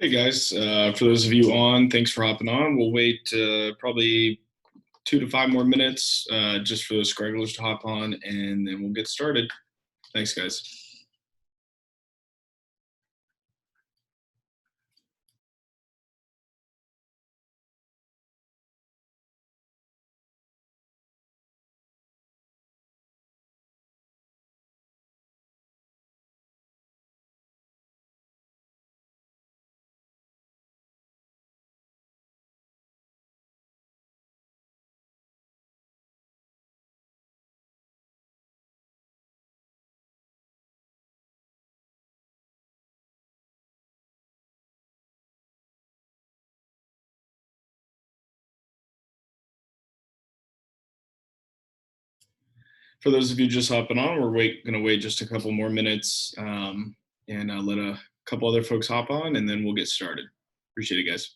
Hey guys, for those of you on, thanks for hopping on. We'll wait probably 2 to 5 more minutes just for those scragglers to hop on, and then we'll get started. Thanks, guys. For those of you just hopping on, we're going to wait just a couple more minutes and let a couple other folks hop on, and then we'll get started. Appreciate it, guys.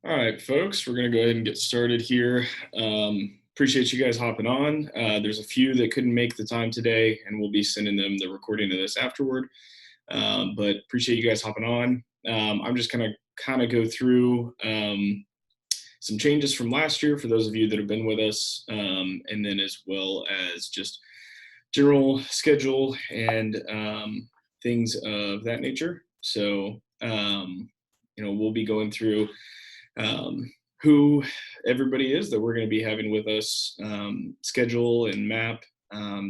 All right, folks, we're going to go ahead and get started here. Appreciate you guys hopping on. There's a few that couldn't make the time today, and we'll be sending them the recording of this afterward. But appreciate you guys hopping on. I'm just going to kind of go through some changes from last year for those of you that have been with us, and then as well as just general schedule and things of that nature. So, we'll be going through who everybody is that we're going to be having with us, schedule and map,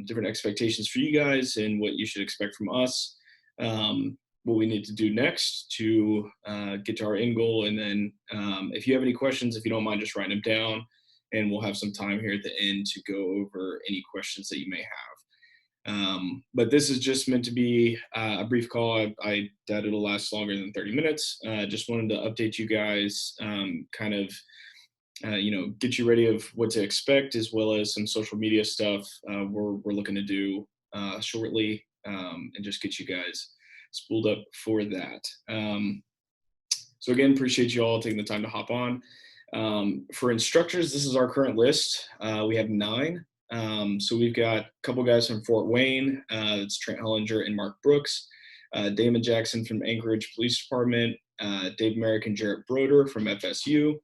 different expectations for you guys and what you should expect from us, what we need to do next to get to our end goal. And then if you have any questions, if you don't mind just writing them down, and we'll have some time here at the end to go over any questions that you may have. But this is just meant to be a brief call. I doubt it'll last longer than 30 minutes. Just wanted to update you guys, kind of, get you ready of what to expect, as well as some social media stuff we're looking to do shortly, and just get you guys spooled up for that. So again, appreciate you all taking the time to hop on. For instructors, this is our current list. We have 9. So we've got a couple guys from Fort Wayne. It's Trent Hellinger and Mark Brooks. Damon Jackson from Anchorage Police Department. Dave Merrick and Jarrett Broder from FSU.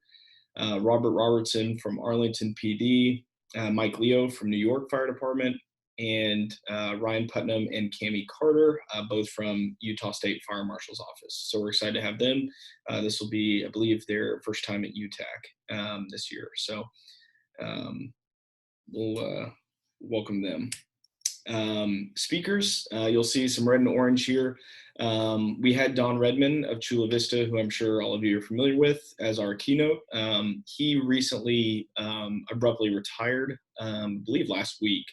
Robert Robertson from Arlington PD. Mike Leo from New York Fire Department, and Ryan Putnam and Cami Carter, both from Utah State Fire Marshal's Office. So we're excited to have them. This will be, I believe, their first time at UTAC this year. So we'll welcome them. Speakers, you'll see some red and orange here. We had Don Redman of Chula Vista, who I'm sure all of you are familiar with, as our keynote. He recently abruptly retired, I believe last week.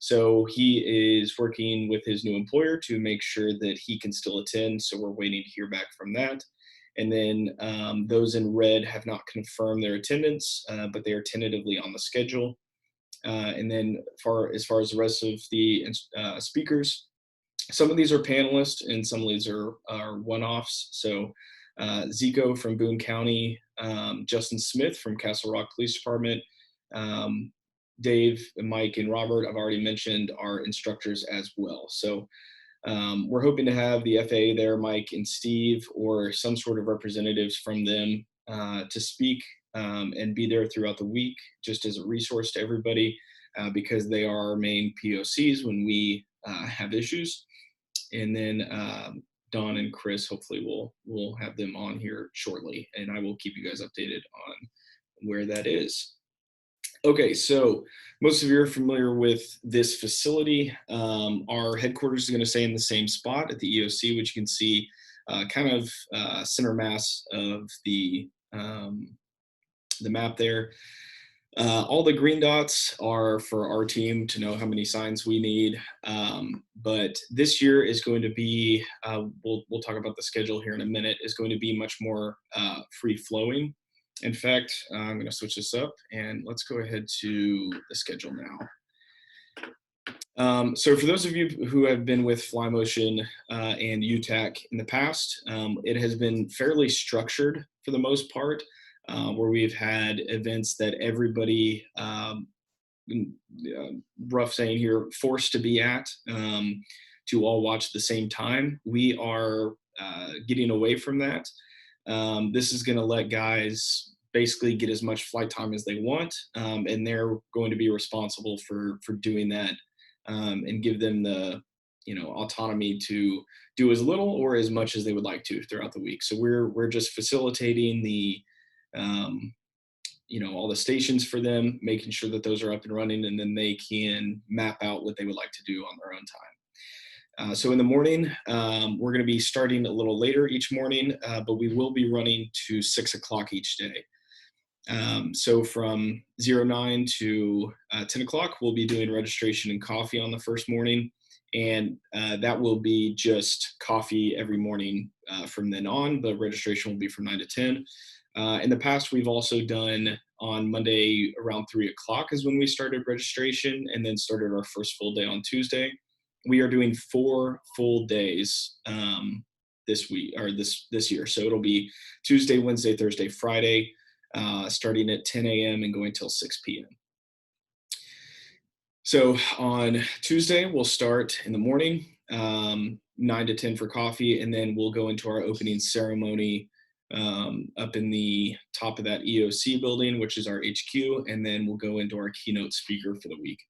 So he is working with his new employer to make sure that he can still attend. So we're waiting to hear back from that. And then those in red have not confirmed their attendance, but they are tentatively on the schedule. And then as far as the rest of the speakers, some of these are panelists and some of these are one-offs. So Zico from Boone County, Justin Smith from Castle Rock Police Department, Dave, Mike, and Robert, I've already mentioned, are instructors as well. So we're hoping to have the FAA there, Mike and Steve, or some sort of representatives from them to speak and be there throughout the week, just as a resource to everybody, because they are our main POCs when we have issues. And then Don and Chris, hopefully we'll have them on here shortly, and I will keep you guys updated on where that is. Okay, so most of you are familiar with this facility. Our headquarters is going to stay in the same spot at the EOC, which you can see kind of center mass of the map there. All the green dots are for our team to know how many signs we need. But this year is going to be, we'll talk about the schedule here in a minute, is going to be much more free flowing. In fact, I'm going to switch this up and let's go ahead to the schedule now. So for those of you who have been with FlyMotion and UTAC in the past, it has been fairly structured for the most part, where we've had events that everybody, rough saying here, forced to be at to all watch at the same time. We are getting away from that. This is going to let guys basically get as much flight time as they want, and they're going to be responsible for doing that, and give them the autonomy to do as little or as much as they would like to throughout the week. So we're just facilitating the all the stations for them, making sure that those are up and running, and then they can map out what they would like to do on their own time. So in the morning, we're going to be starting a little later each morning, but we will be running to 6 o'clock each day. So from 09 to 10 o'clock, we'll be doing registration and coffee on the first morning. And that will be just coffee every morning from then on. The registration will be from 9 to 10. In the past, we've also done on Monday around 3 o'clock is when we started registration, and then started our first full day on Tuesday. We are doing 4 full days this week, or this year. So it'll be Tuesday, Wednesday, Thursday, Friday, starting at 10 a.m. and going till 6 p.m. So on Tuesday, we'll start in the morning, 9 to 10 for coffee, and then we'll go into our opening ceremony up in the top of that EOC building, which is our HQ, and then we'll go into our keynote speaker for the week.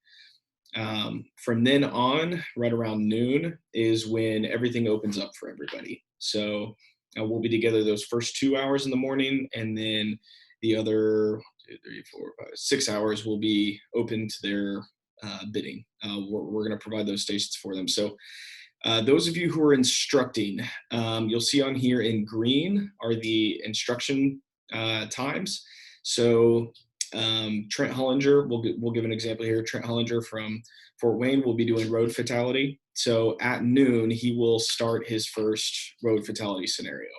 From then on, right around noon is when everything opens up for everybody. So we'll be together those first 2 hours in the morning, and then the other 2, 3, 4, 5, 6 hours will be open to their bidding. We're going to provide those stations for them. So those of you who are instructing, you'll see on here in green are the instruction times. So Trent Hollinger, we'll give an example here. Trent Hollinger from Fort Wayne will be doing road fatality. So at noon, he will start his first road fatality scenario.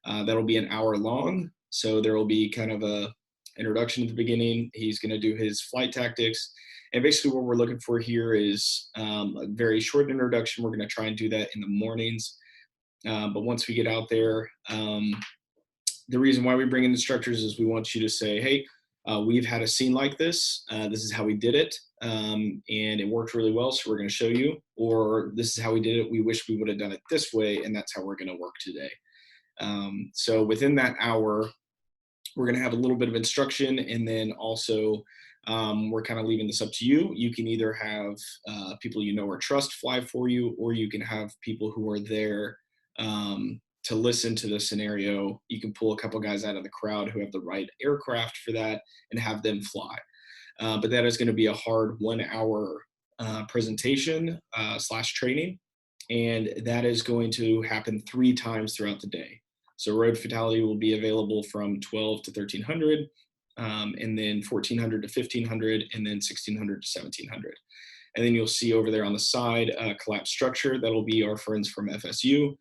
That'll be an hour long. So there will be kind of a introduction at the beginning. He's going to do his flight tactics. And basically what we're looking for here is a very short introduction. We're going to try and do that in the mornings. But once we get out there, the reason why we bring in instructors is we want you to say, hey, we've had a scene like this. This is how we did it. And it worked really well, so we're going to show you. Or this is how we did it. We wish we would have done it this way, and that's how we're going to work today. So within that hour, we're going to have a little bit of instruction, and then also We're kind of leaving this up to you. You can either have people you know or trust fly for you, or you can have people who are there to listen to the scenario. You can pull a couple guys out of the crowd who have the right aircraft for that and have them fly. But that is going to be a hard 1 hour presentation slash training. And that is going to happen 3 times throughout the day. So road fatality will be available from 12 to 1300, and then 1400 to 1500, and then 1600 to 1700. And then you'll see over there on the side, collapsed structure. That'll be our friends from FSU.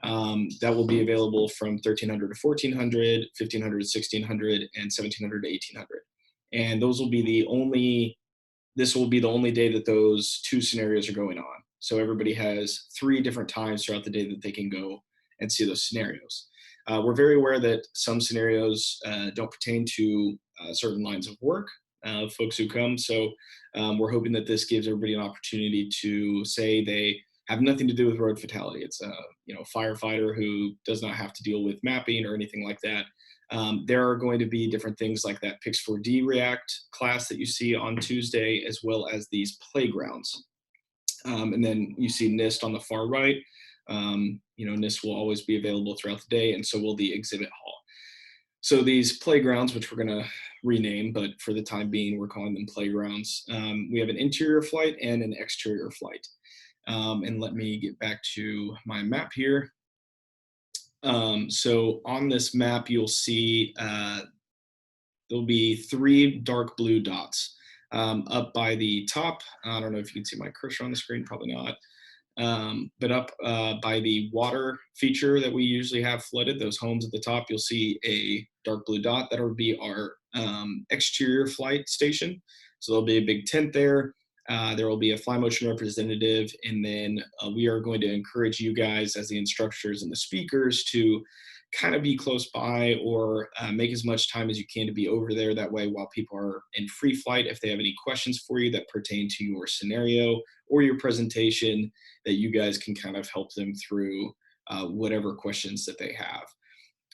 That will be available from 1300 to 1400, 1500 to 1600, and 1700 to 1800. And those will be this will be the only day that those 2 scenarios are going on. So everybody has 3 different times throughout the day that they can go and see those scenarios. We're very aware that some scenarios don't pertain to certain lines of work, folks who come. So we're hoping that this gives everybody an opportunity to say they have nothing to do with road fatality. It's a firefighter who does not have to deal with mapping or anything like that. There are going to be different things like that Pix4D React class that you see on Tuesday, as well as these playgrounds. And then you see NIST on the far right. NIST will always be available throughout the day, and so will the exhibit hall. So these playgrounds, which we're going to rename, but for the time being, we're calling them playgrounds. We have an interior flight and an exterior flight. And let me get back to my map here. So on this map, you'll see there'll be 3 dark blue dots up by the top. I don't know if you can see my cursor on the screen, probably not. But up by the water feature that we usually have flooded, those homes at the top, you'll see a dark blue dot. That'll be our exterior flight station. So there'll be a big tent there. There will be a fly motion representative, and then we are going to encourage you guys as the instructors and the speakers to kind of be close by or make as much time as you can to be over there. That way, while people are in free flight, if they have any questions for you that pertain to your scenario or your presentation, that you guys can kind of help them through whatever questions that they have.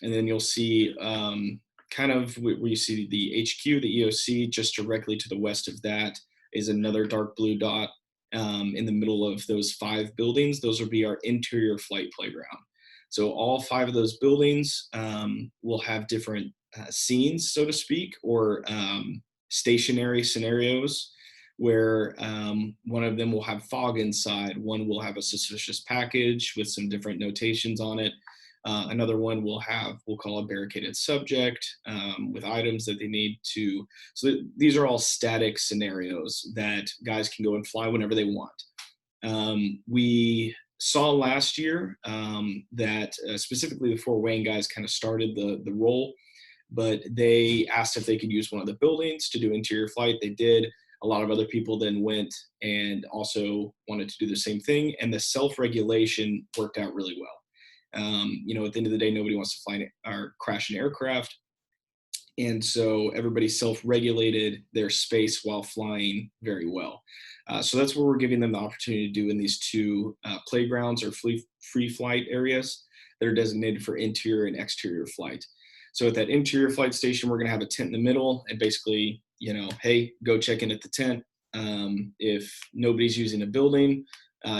And then you'll see kind of where you see the HQ, the EOC, just directly to the west of that is another dark blue dot in the middle of those 5 buildings. Those will be our interior flight playground. So all 5 of those buildings will have different scenes, so to speak, or stationary scenarios where one of them will have fog inside, one will have a suspicious package with some different notations on it. Another one will have, we'll call a barricaded subject with items that they need to. So these are all static scenarios that guys can go and fly whenever they want. We saw last year that specifically the Fort Wayne guys kind of started the role, but they asked if they could use one of the buildings to do interior flight. They did. A lot of other people then went and also wanted to do the same thing, and the self-regulation worked out really well. At the end of the day, nobody wants to fly or crash an aircraft. And so everybody self-regulated their space while flying very well. So that's what we're giving them the opportunity to do in these 2 playgrounds or free flight areas that are designated for interior and exterior flight. So at that interior flight station, we're going to have a tent in the middle, and basically, hey, go check in at the tent. If nobody's using a building,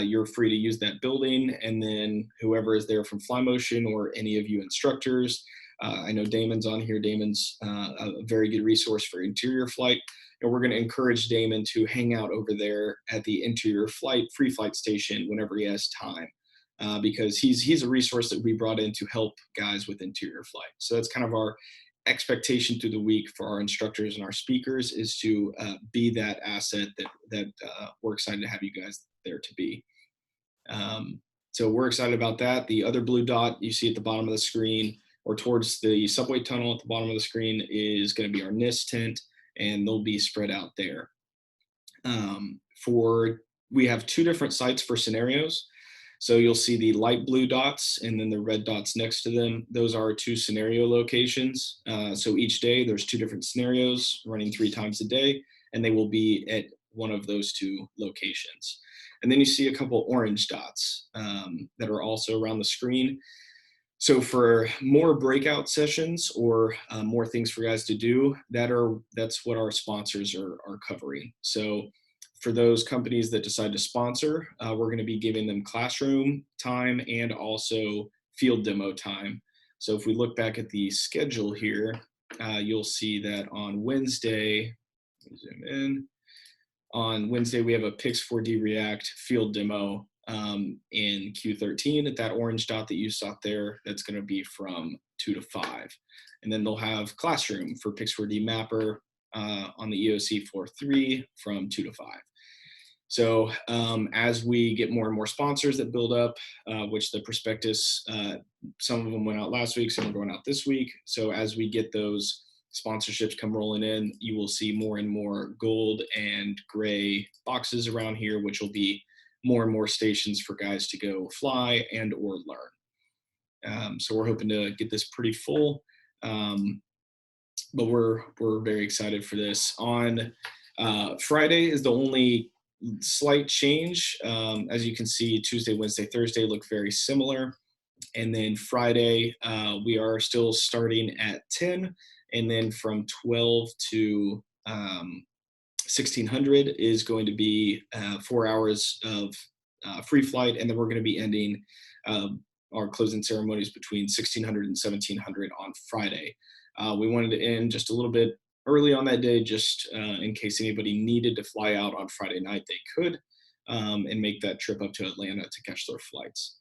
you're free to use that building. And then whoever is there from Fly Motion or any of you instructors, I know Damon's on here. Damon's a very good resource for interior flight. And we're going to encourage Damon to hang out over there at the interior flight, free flight station whenever he has time. Because he's a resource that we brought in to help guys with interior flight. So that's kind of our expectation through the week for our instructors and our speakers, is to be that asset that we're excited to have you guys there to be. So we're excited about that. The other blue dot you see at the bottom of the screen, or towards the subway tunnel at the bottom of the screen, is going to be our NIST tent, and they'll be spread out there. We have 2 different sites for scenarios. So you'll see the light blue dots and then the red dots next to them. Those are 2 scenario locations. So each day there's 2 different scenarios running 3 times a day, and they will be at one of those 2 locations. And then you see a couple orange dots that are also around the screen. So for more breakout sessions or more things for guys to do, that's what our sponsors are covering. So for those companies that decide to sponsor, we're going to be giving them classroom time and also field demo time. So if we look back at the schedule here, you'll see that on Wednesday, zoom in. On Wednesday, we have a Pix4D React field demo in Q13 at that orange dot that you saw there. That's going to be from 2 to 5. And then they'll have classroom for Pix4D Mapper on the EOC floor 3 from 2 to 5. So as we get more and more sponsors that build up, which the prospectus, some of them went out last week, some are going out this week. So as we get those sponsorships come rolling in, you will see more and more gold and gray boxes around here, which will be more and more stations for guys to go fly and or learn. So we're hoping to get this pretty full, but we're very excited for this. On Friday is the only slight change. As you can see, Tuesday, Wednesday, Thursday look very similar. And then Friday, we are still starting at 10. And then from 12 to 1600 is going to be 4 hours of free flight. And then we're going to be ending our closing ceremonies between 1600 and 1700 on Friday. We wanted to end just a little bit early on that day, just in case anybody needed to fly out on Friday night, they could, and make that trip up to Atlanta to catch their flights.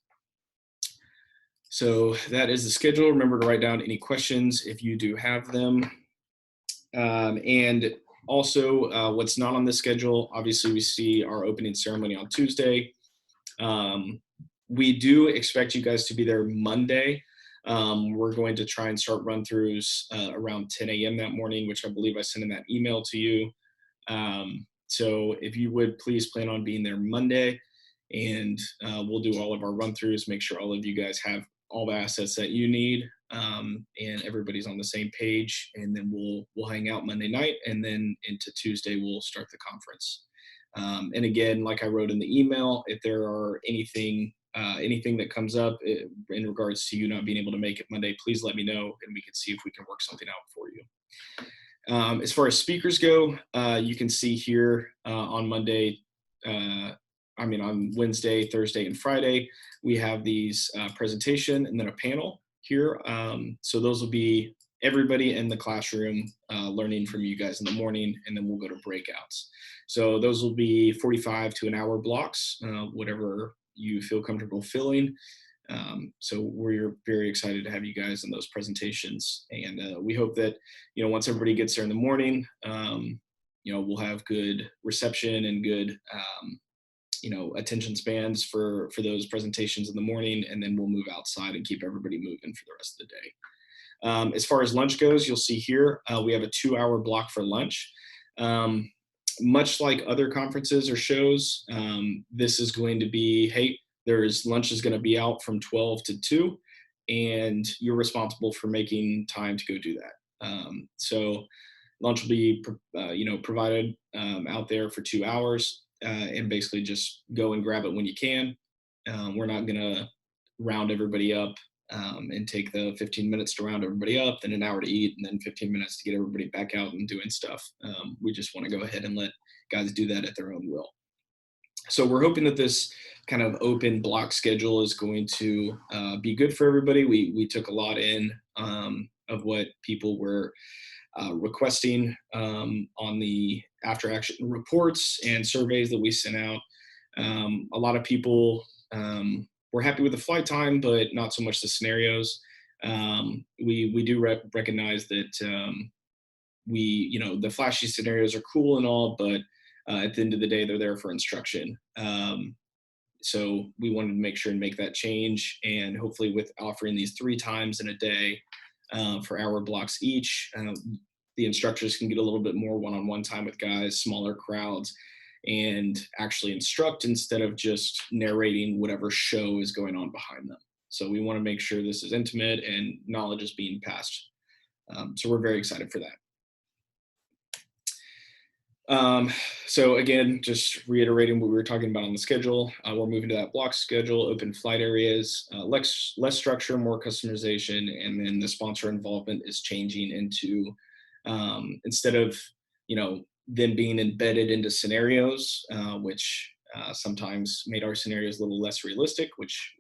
So that is the schedule. Remember to write down any questions if you do have them. And also what's not on the schedule, obviously we see our opening ceremony on Tuesday. We do expect you guys to be there Monday. We're going to try and start run-throughs around 10 a.m. that morning, which I believe I sent in that email to you. So if you would please plan on being there Monday, and we'll do all of our run-throughs, make sure all of you guys have all the assets that you need, and everybody's on the same page, and then we'll hang out Monday night, and then into Tuesday we'll start the conference. And again, like I wrote in the email, if there are anything that comes up in regards to you not being able to make it Monday, please let me know, and we can see if we can work something out for you. As far as speakers go, you can see here on Wednesday, Thursday, and Friday, we have these presentation and then a panel here. So those will be everybody in the classroom learning from you guys in the morning, and then we'll go to breakouts. So those will be 45 to an hour blocks, whatever you feel comfortable filling. So we're very excited to have you guys in those presentations. And we hope that, once everybody gets there in the morning, we'll have good reception and good, attention spans for those presentations in the morning, and then we'll move outside and keep everybody moving for the rest of the day. As far as lunch goes, you'll see here, we have a 2-hour block for lunch. Much like other conferences or shows, this is going to be, hey, lunch is going to be out from 12 to 2, and you're responsible for making time to go do that. So lunch will be, provided out there for 2 hours, and basically just go and grab it when you can. We're not going to round everybody up and take the 15 minutes to round everybody up, then an hour to eat, and then 15 minutes to get everybody back out and doing stuff. We just want to go ahead and let guys do that at their own will. So we're hoping that this kind of open block schedule is going to be good for everybody. We took a lot in of what people were requesting on the after action reports and surveys that we sent out. A lot of people were happy with the flight time, but not so much the scenarios. We do recognize that the flashy scenarios are cool and all, but at the end of the day, they're there for instruction. So we wanted to make sure and make that change, and hopefully with offering these 3 times in a day for hour blocks each, the instructors can get a little bit more one-on-one time with guys, smaller crowds, and actually instruct instead of just narrating whatever show is going on behind them. So we want to make sure this is intimate and knowledge is being passed. So we're very excited for that. Um, so again, just reiterating what we were talking about on the schedule, we're moving to that block schedule, open flight areas, less structure, more customization, and then the sponsor involvement is changing into instead of them being embedded into scenarios, which sometimes made our scenarios a little less realistic, which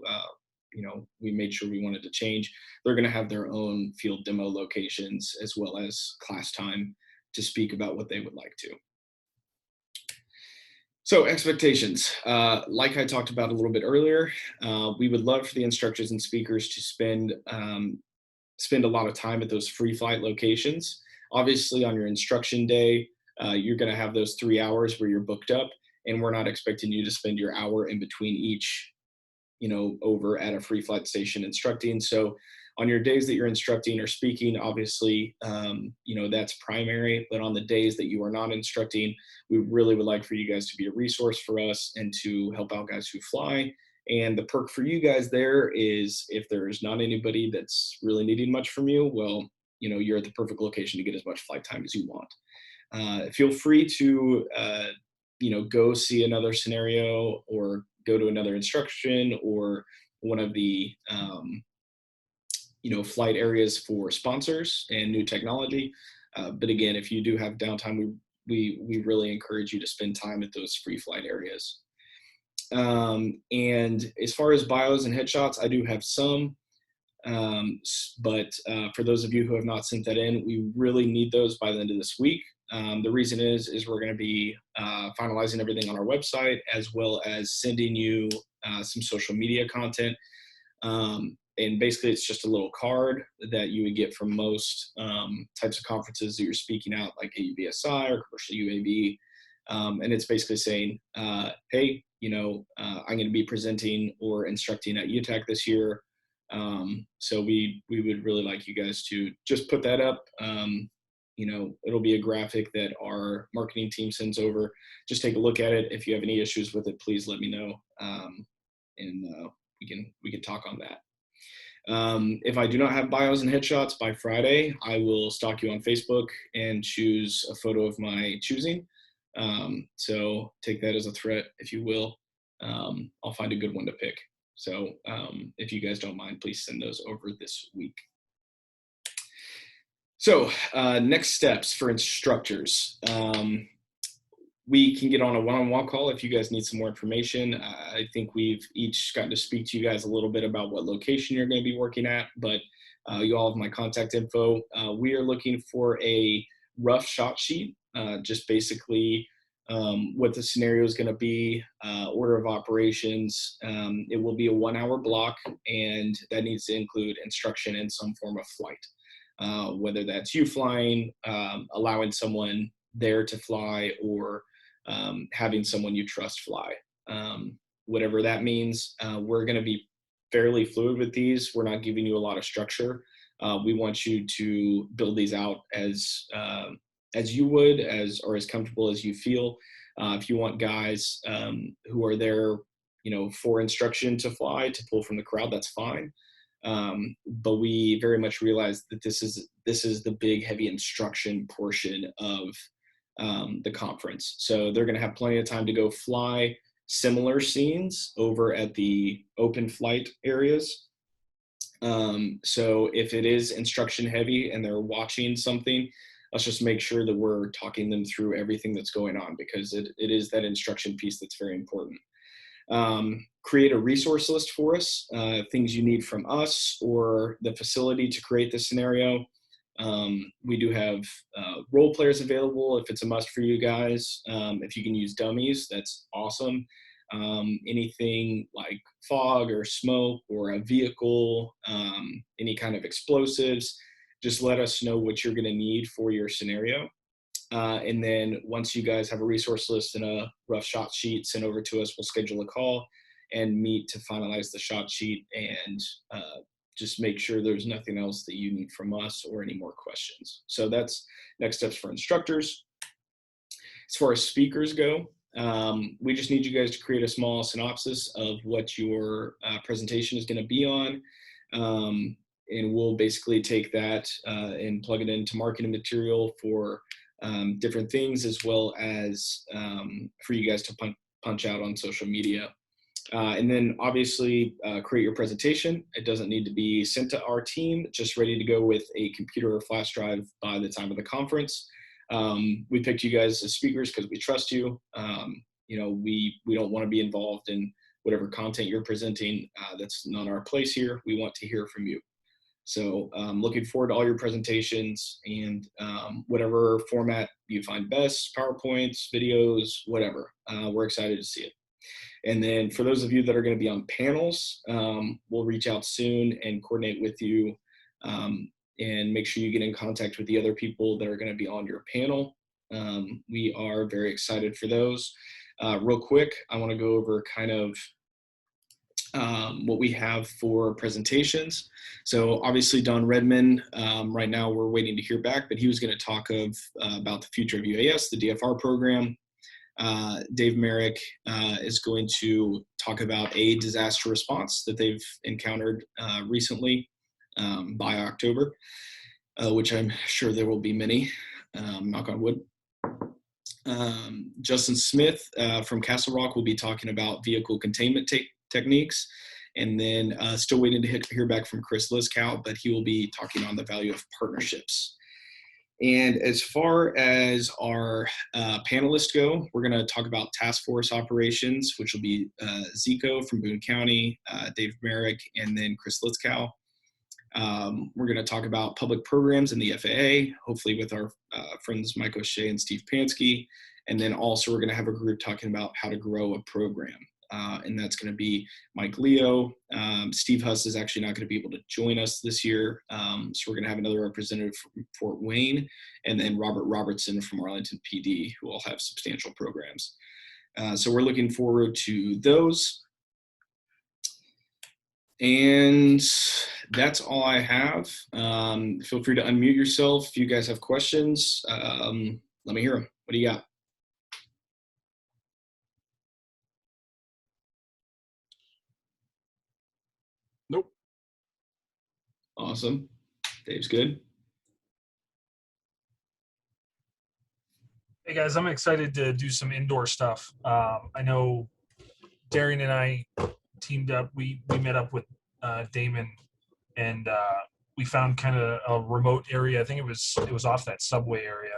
we made sure we wanted to change. They're going to have their own field demo locations as well as class time to speak about what they would like to. So expectations, like I talked about a little bit earlier, we would love for the instructors and speakers to spend a lot of time at those free flight locations. Obviously, on your instruction day, you're going to have those 3 hours where you're booked up, and we're not expecting you to spend your hour in between each over at a free flight station instructing. So on your days that you're instructing or speaking, obviously, that's primary. But on the days that you are not instructing, we really would like for you guys to be a resource for us and to help out guys who fly. And the perk for you guys there is if there's not anybody that's really needing much from you, well, you're at the perfect location to get as much flight time as you want. Feel free to, go see another scenario or go to another instruction or one of the, flight areas for sponsors and new technology. But again, if you do have downtime, we really encourage you to spend time at those free flight areas. And as far as bios and headshots, I do have some. But for those of you who have not sent that in, we really need those by the end of this week. The reason is we're going to be finalizing everything on our website, as well as sending you some social media content. And basically, it's just a little card that you would get from most types of conferences that you're speaking at, like AUVSI or Commercial UAV. And it's basically saying, hey, I'm going to be presenting or instructing at UTAC this year. So we would really like you guys to just put that up. It'll be a graphic that our marketing team sends over. Just take a look at it. If you have any issues with it, please let me know. And we can talk on that. If I do not have bios and headshots by Friday, I will stalk you on Facebook and choose a photo of my choosing. So take that as a threat, if you will. I'll find a good one to pick. So if you guys don't mind, please send those over this week. So next steps for instructors. We can get on a one-on-one call if you guys need some more information. I think we've each gotten to speak to you guys a little bit about what location you're going to be working at, but you all have my contact info. We are looking for a rough shot sheet, just basically what the scenario is going to be, order of operations. It will be a 1-hour block, and that needs to include instruction in some form of flight, whether that's you flying, allowing someone there to fly, or having someone you trust fly. Whatever that means, we're going to be fairly fluid with these. We're not giving you a lot of structure. We want you to build these out as you would, or as comfortable as you feel. If you want guys who are there, for instruction to fly, to pull from the crowd, that's fine. But we very much realize that this is the big, heavy instruction portion of the conference. So they're going to have plenty of time to go fly similar scenes over at the open flight areas. So if it is instruction heavy and they're watching something, let's just make sure that we're talking them through everything that's going on, because it is that instruction piece that's very important. Create a resource list for us, things you need from us or the facility to create the scenario. We do have role players available if it's a must for you guys. If you can use dummies, that's awesome. Anything like fog or smoke or a vehicle, any kind of explosives, just let us know what you're going to need for your scenario. And then once you guys have a resource list and a rough shot sheet sent over to us, we'll schedule a call and meet to finalize the shot sheet and just make sure there's nothing else that you need from us or any more questions. So that's next steps for instructors. As far as speakers go, we just need you guys to create a small synopsis of what your presentation is going to be on. And we'll basically take that and plug it into marketing material for different things, as well as for you guys to punch out on social media. And then obviously create your presentation. It doesn't need to be sent to our team, just ready to go with a computer or flash drive by the time of the conference. We picked you guys as speakers because we trust you. We don't want to be involved in whatever content you're presenting. That's not our place here. We want to hear from you. So looking forward to all your presentations and whatever format you find best, PowerPoints, videos, whatever. We're excited to see it. And then for those of you that are going to be on panels, we'll reach out soon and coordinate with you and make sure you get in contact with the other people that are going to be on your panel. We are very excited for those. Real quick, I want to go over kind of what we have for presentations. So obviously Don Redman, right now we're waiting to hear back, but he was going to talk about the future of UAS, the DFR program. Dave Merrick is going to talk about a disaster response that they've encountered recently by October, which I'm sure there will be many, knock on wood. Justin Smith from Castle Rock will be talking about vehicle containment techniques. And then still waiting to hear back from Chris Liskow, but he will be talking on the value of partnerships. And as far as our panelists go, we're going to talk about task force operations, which will be Zico from Boone County, Dave Merrick, and then Chris Liskow. We're going to talk about public programs in the FAA, hopefully with our friends Mike O'Shea and Steve Pansky. And then also we're going to have a group talking about how to grow a program. And that's going to be Mike Leo. Steve Huss is actually not going to be able to join us this year. So we're going to have another representative from Fort Wayne, and then Robert Robertson from Arlington PD, who all have substantial programs. So we're looking forward to those. And that's all I have. Feel free to unmute yourself if you guys have questions. Let me hear them. What do you got? Nope. Awesome. Dave's good. Hey guys, I'm excited to do some indoor stuff. I know Darian and I teamed up. We met up with Damon, and we found kind of a remote area. I think it was off that subway area,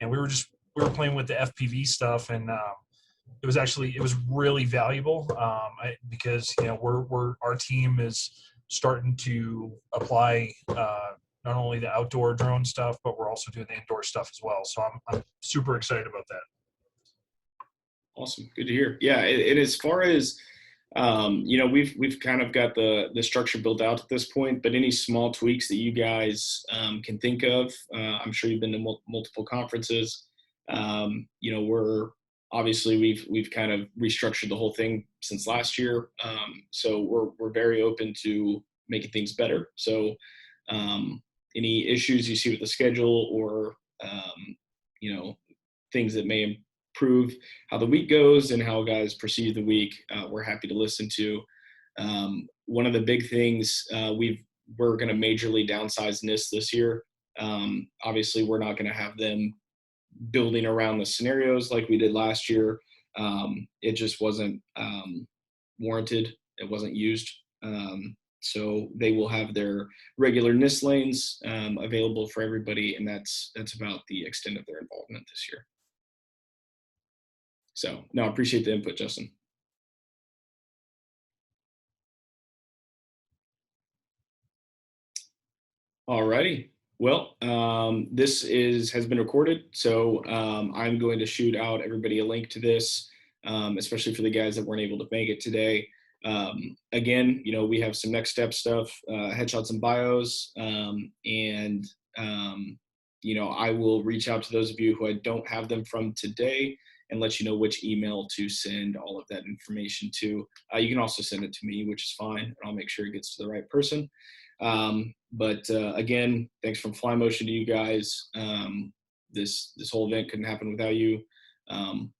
and we were playing with the FPV stuff, and it was really valuable because our team is starting to apply not only the outdoor drone stuff, but we're also doing the indoor stuff as well. So I'm super excited about that. Awesome. Good to hear. Yeah. And as far as, we've kind of got the structure built out at this point, but any small tweaks that you guys can think of, I'm sure you've been to multiple conferences. We're obviously we've kind of restructured the whole thing since last year. So we're very open to making things better. So any issues you see with the schedule or, things that may improve how the week goes and how guys perceive the week, we're happy to listen to. One of the big things we're going to majorly downsize NIST this year. Obviously, we're not going to have them building around the scenarios like we did last year. It just wasn't warranted. It wasn't used. So they will have their regular NIST lanes available for everybody, and that's about the extent of their involvement this year. So, no, I appreciate the input, Justin. All righty. Well, this has been recorded, so I'm going to shoot out everybody a link to this, especially for the guys that weren't able to make it today. Again, we have some next step stuff, headshots and bios, and I will reach out to those of you who I don't have them from today and let you know which email to send all of that information to. You can also send it to me, which is fine, and I'll make sure it gets to the right person. But again, thanks from Fly Motion to you guys. This whole event couldn't happen without you.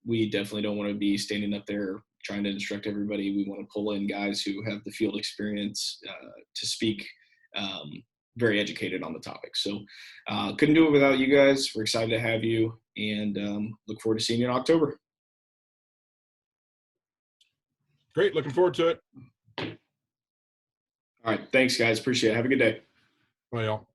We definitely don't want to be standing up there trying to instruct everybody. We want to pull in guys who have the field experience to speak very educated on the topic. So couldn't do it without you guys. We're excited to have you, and look forward to seeing you in October. Great. Looking forward to it. All right. Thanks, guys. Appreciate it. Have a good day. Bye, y'all.